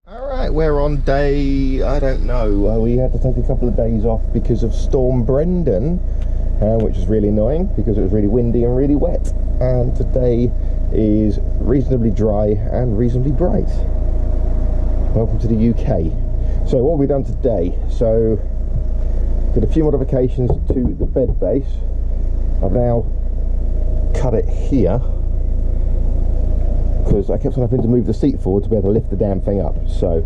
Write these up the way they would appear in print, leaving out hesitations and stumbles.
Alright, we're on day, I don't know, we had to take a couple of days off because of Storm Brendan, which was really annoying because it was really windy and really wet. And today is reasonably dry and reasonably bright. Welcome to the UK. So what have we done today? So, did a few modifications to the bed base. I've now cut it here, because I kept on having to move the seat forward to be able to lift the damn thing up. So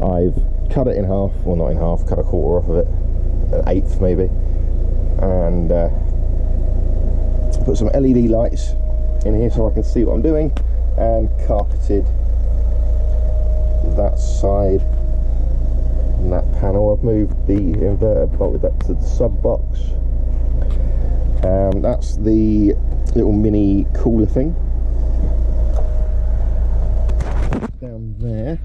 I've cut it in half, well not in half, cut a quarter off of it, an eighth maybe, and put some LED lights in here so I can see what I'm doing, and carpeted that side and that panel. I've moved the inverter, bolted that to the sub box. That's the little mini cooler thing down there.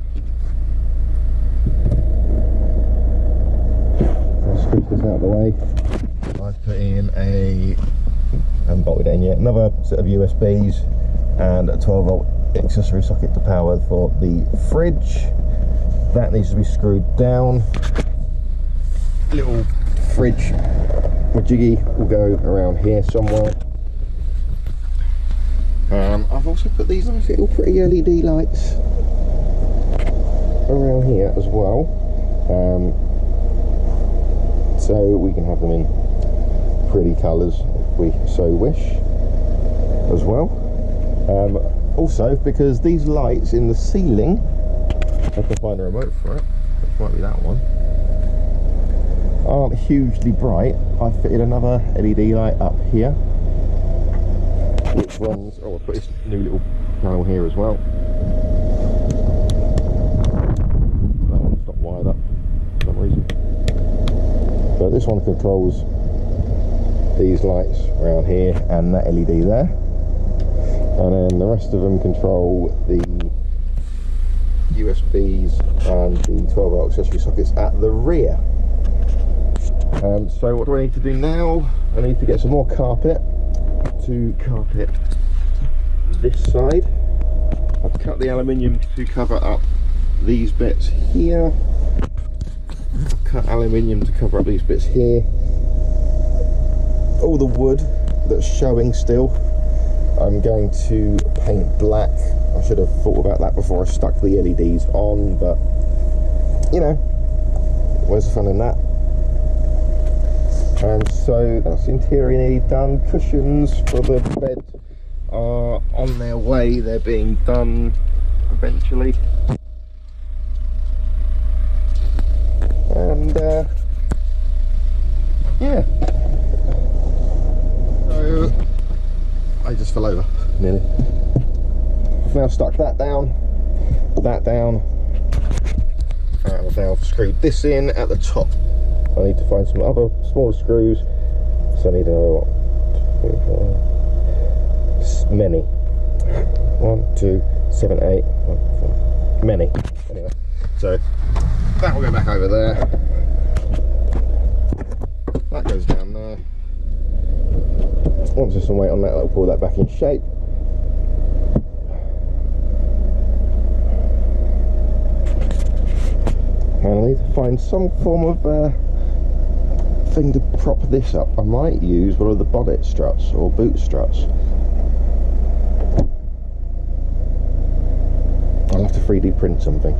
I'll scoop this out of the way. I've put in I haven't bolted it in yet, another set of USBs and a 12 volt accessory socket to power for the fridge. That needs to be screwed down. Little fridge majiggy will go around here somewhere. I've also put these nice little pretty LED lights around here as well, so we can have them in pretty colours if we so wish as well. Also, because these lights in the ceiling, I can find a remote for it, which might be that one, aren't hugely bright, I fitted another LED light up here. Which ones? Oh, I'll put this new little panel here as well. That one's not wired up for some reason. So this one controls these lights around here and that LED there. And then the rest of them control the USBs and the 12 volt accessory sockets at the rear. So what do I need to do now? I need to get some more carpet to carpet this side. I've cut the aluminium to cover up these bits here. I've cut aluminium to cover up these bits here. All the wood that's showing still, I'm going to paint black. I should have thought about that before I stuck the LEDs on, but you know, where's the fun in that? And so that's the interior nearly done. Cushions for the bed are on their way, they're being done eventually. And yeah, so I just fell over nearly. Now stuck that down, and I've now screwed this in at the top. I need to find some other smaller screws, so I need another many. 1, 2, 7, 8, 1, 4, many. Anyway, so that will go back over there. That goes down there. Once there's some weight on that, that'll pull that back in shape. And I need to find some form of thing to prop this up. I might use one of the bonnet struts or boot struts. I'll have to 3D print something.